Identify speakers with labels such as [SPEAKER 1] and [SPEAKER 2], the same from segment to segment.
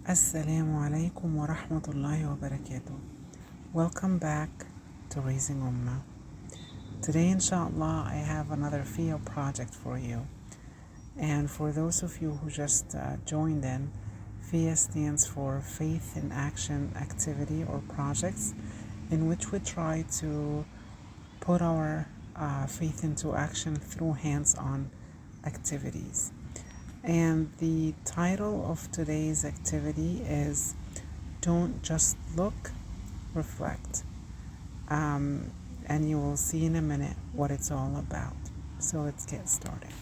[SPEAKER 1] Assalamu alaikum wa rahmatullahi wa barakatuh. Welcome back to Raising Ummah. Today, inshallah, I have another FIA project for you. And for those of you who just joined in, FIA stands for Faith in Action Activity or Projects, in which we try to put our faith into action through hands-on activities. And the title of today's activity is Don't Just Look, Reflect. And you will see in a minute what it's all about. So let's get started.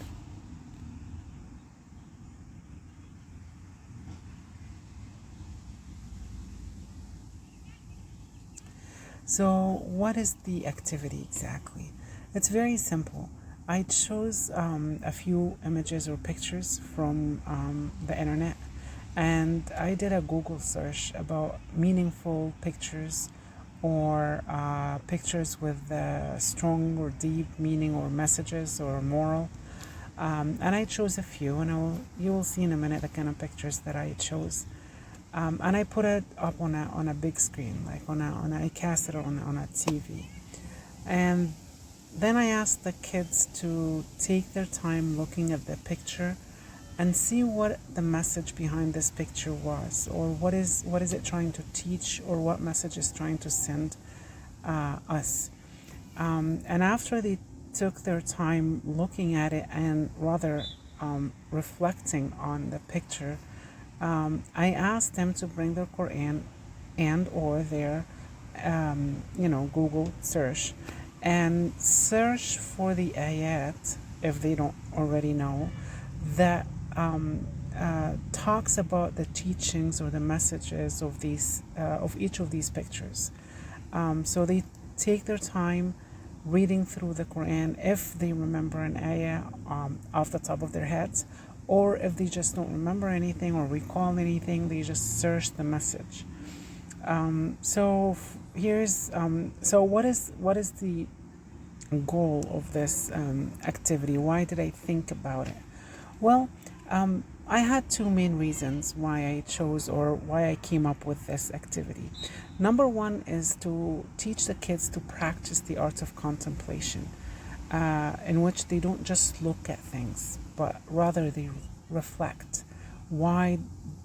[SPEAKER 1] So what is the activity exactly? It's very simple. I chose a few images or pictures from the internet, and I did a Google search about meaningful pictures or pictures with strong or deep meaning or messages or moral. And I chose a few, and you will see in a minute the kind of pictures that I chose. And I put it up on a big screen, like I cast it on a TV. And then I asked the kids to take their time looking at the picture and see what the message behind this picture was, or what is it trying to teach, or what message is trying to send us. And after they took their time looking at it and rather reflecting on the picture, I asked them to bring their Quran and or their Google search and search for the ayat, if they don't already know, that talks about the teachings or the messages of these of each of these pictures. So they take their time reading through the Quran if they remember an ayah off the top of their heads, or if they just don't remember anything or recall anything, they just search the message. So what is the goal of this activity? Why did I think about it? Well, I had two main reasons why I chose or why I came up with this activity. Number one is to teach the kids to practice the art of contemplation, in which they don't just look at things, but rather they reflect. Why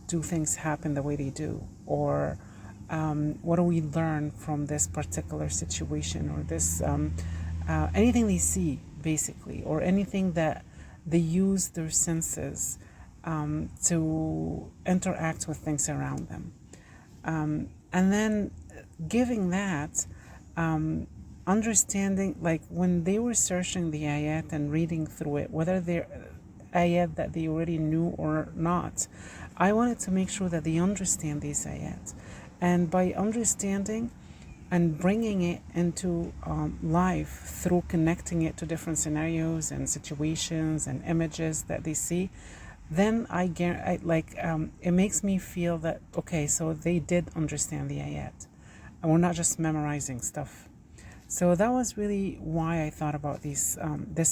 [SPEAKER 1] do things happen the way they do? Or what do we learn from this particular situation, or this anything they see, basically, or anything that they use their senses to interact with things around them. And then giving that understanding, like when they were searching the ayat and reading through it, whether they're ayat that they already knew or not, I wanted to make sure that they understand these ayat. And by understanding and bringing it into life through connecting it to different scenarios and situations and images that they see, then it makes me feel that, okay, so they did understand the ayat, and we're not just memorizing stuff. So that was really why I thought about this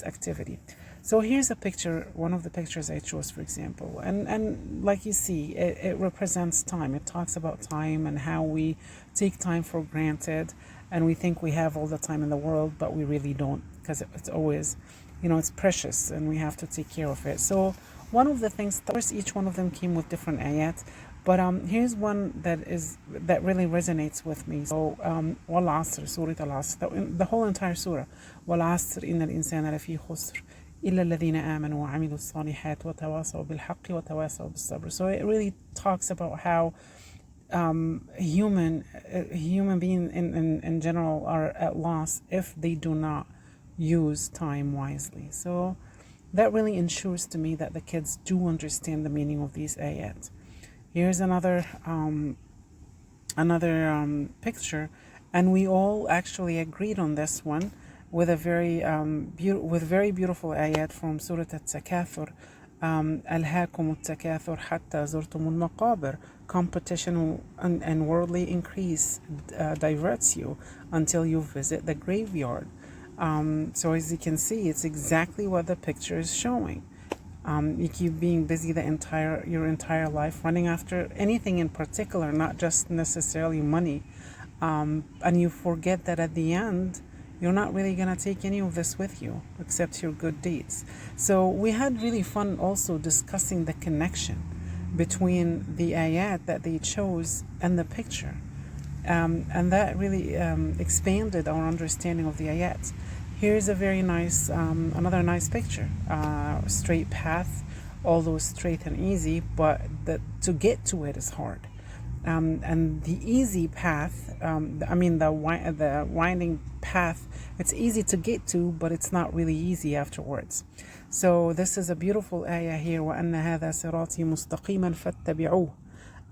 [SPEAKER 1] activity. So here's a picture, one of the pictures I chose, for example, and like you see, it represents time. It talks about time and how we take time for granted, and we think we have all the time in the world, but we really don't, because it's always, it's precious, and we have to take care of it. So one of the things, of course, each one of them came with different ayat, but here's one that really resonates with me. So wal asr, Surah al-Asr, the whole entire surah, wal asr inna al-insana lafi khusr إلا الذين آمنوا وعملوا الصالحات وتواصوا بالحق وتواصوا بالصبر. So it really talks about how human beings in general are at loss if they do not use time wisely. So that really ensures to me that the kids do understand the meaning of these ayat. Here's another picture, and we all actually agreed on this one, with a very beautiful ayat from Surah At-Takathur. ألهاكم التكاثر حتى زرتم المقابر. Competition and worldly increase diverts you until you visit the graveyard. So as you can see, it's exactly what the picture is showing. You keep being busy your entire life, running after anything in particular, not just necessarily money. And you forget that at the end, you're not really going to take any of this with you except your good deeds. So we had really fun also discussing the connection between the ayat that they chose and the picture. And that really expanded our understanding of the ayat. Here's a very nice, another nice picture. Straight path, although straight and easy, but to get to it is hard. And the easy path, the winding path, it's easy to get to, but it's not really easy afterwards. So this is a beautiful ayah here. وَأَنَّ هَذَا صِرَاطِي مُسْتَقِيمًا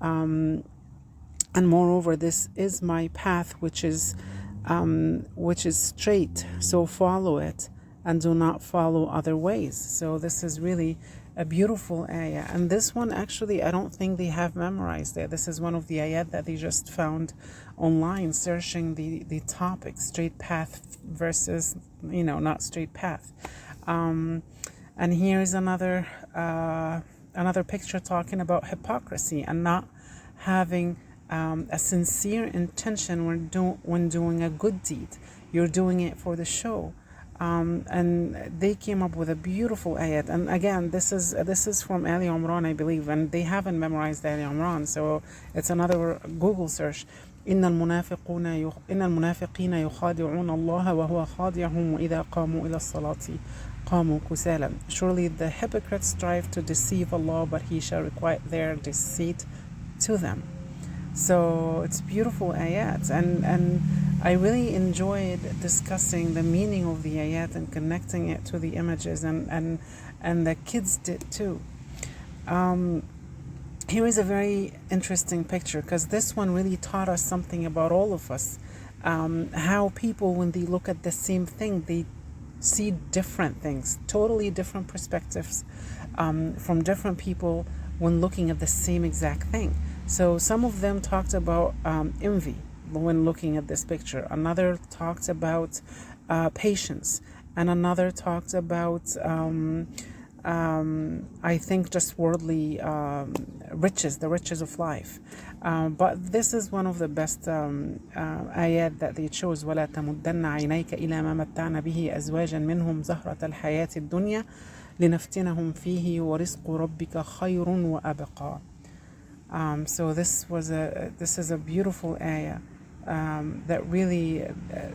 [SPEAKER 1] فَاتَّبِعُوهُ. And moreover, this is my path, which is straight. So follow it, and do not follow other ways. So this is really a beautiful ayah. And this one, actually, I don't think they have memorized it. This is one of the ayat that they just found online, searching the topic, straight path versus, not straight path. And here's another picture talking about hypocrisy and not having a sincere intention when doing a good deed. You're doing it for the show. And they came up with a beautiful ayat. And again, this is from Ali Imran, I believe, and they haven't memorized Ali Imran, so it's another Google search. إن المنافقين يخادعون الله وهو خادعهم وإذا قاموا إلى الصلاة قاموا كسالى. Surely the hypocrites strive to deceive Allah, but He shall requite their deceit to them. So it's beautiful ayat, and I really enjoyed discussing the meaning of the ayat and connecting it to the images, and the kids did too. Here is a very interesting picture, because this one really taught us something about all of us. How people, when they look at the same thing, they see different things, totally different perspectives from different people when looking at the same exact thing. So some of them talked about envy when looking at this picture. Another talked about patience. And another talked about, I think, just worldly riches, the riches of life. But this is one of the best ayat that they chose. وَلَا تَمُدَّنَّ عَيْنَيْكَ إِلَى مَا مَتَّعْنَا بِهِ أَزْوَاجًا مِّنْهُمْ زَهْرَةَ الْحَيَاةِ الدُّنْيَا لِنَفْتِنَهُمْ فِيهِ وَرِزْقُ رَبِّكَ خَيْرٌ وَأَبْقَى. So this is a beautiful ayah that really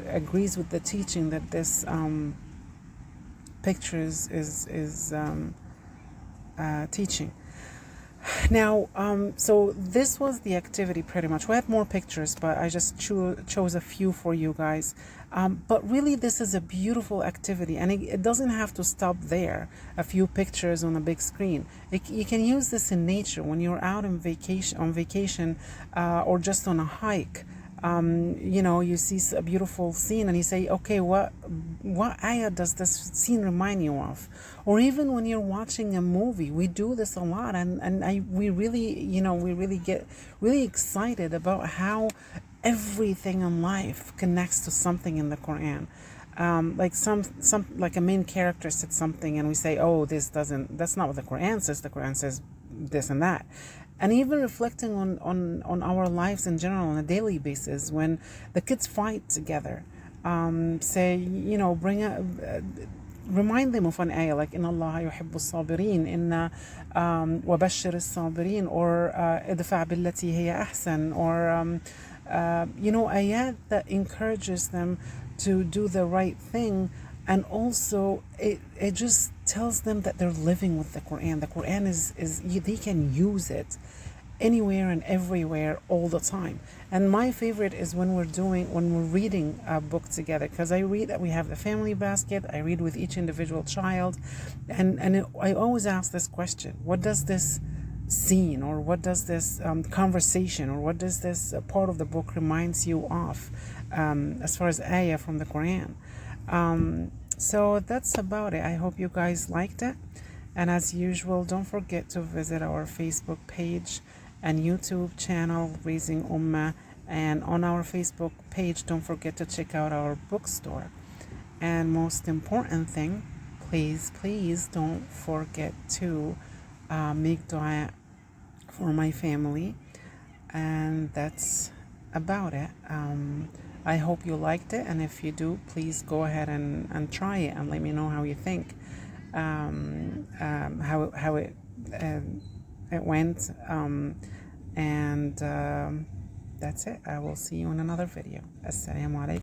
[SPEAKER 1] agrees with the teaching that this picture is teaching. Now, so this was the activity pretty much. We had more pictures, but I just chose a few for you guys. But really, this is a beautiful activity, and it doesn't have to stop there. A few pictures on a big screen. You can use this in nature when you're out on vacation, or just on a hike. You see a beautiful scene and you say, okay, what ayah does this scene remind you of? Or even when you're watching a movie, we do this a lot, and we really get really excited about how everything in life connects to something in the Quran. Like like a main character said something and we say, oh, that's not what the Quran says. The Quran says this and that. And even reflecting on our lives in general on a daily basis, when the kids fight together, remind them of an ayah like إن الله يحب الصابرين إن وبشر الصابرين, or ادفع بالتي هي أحسن, or ayat that encourages them to do the right thing. And also it just tells them that they're living with the Quran. The Quran is they can use it anywhere and everywhere all the time. And my favorite is when we're reading a book together, because we have the family basket. I read with each individual child, and I always ask this question: what does this scene, or what does this conversation, or what does this part of the book reminds you of, as far as ayah from the Quran? So that's about it. I hope you guys liked it, and as usual, don't forget to visit our Facebook page and YouTube channel, Raising Ummah. And on our Facebook page, don't forget to check out our bookstore. And most important thing, please don't forget to make dua for my family. And that's about it. I hope you liked it, and if you do, please go ahead and try it and let me know how you think, how it went, and that's it. I will see you in another video. Assalamu alaikum.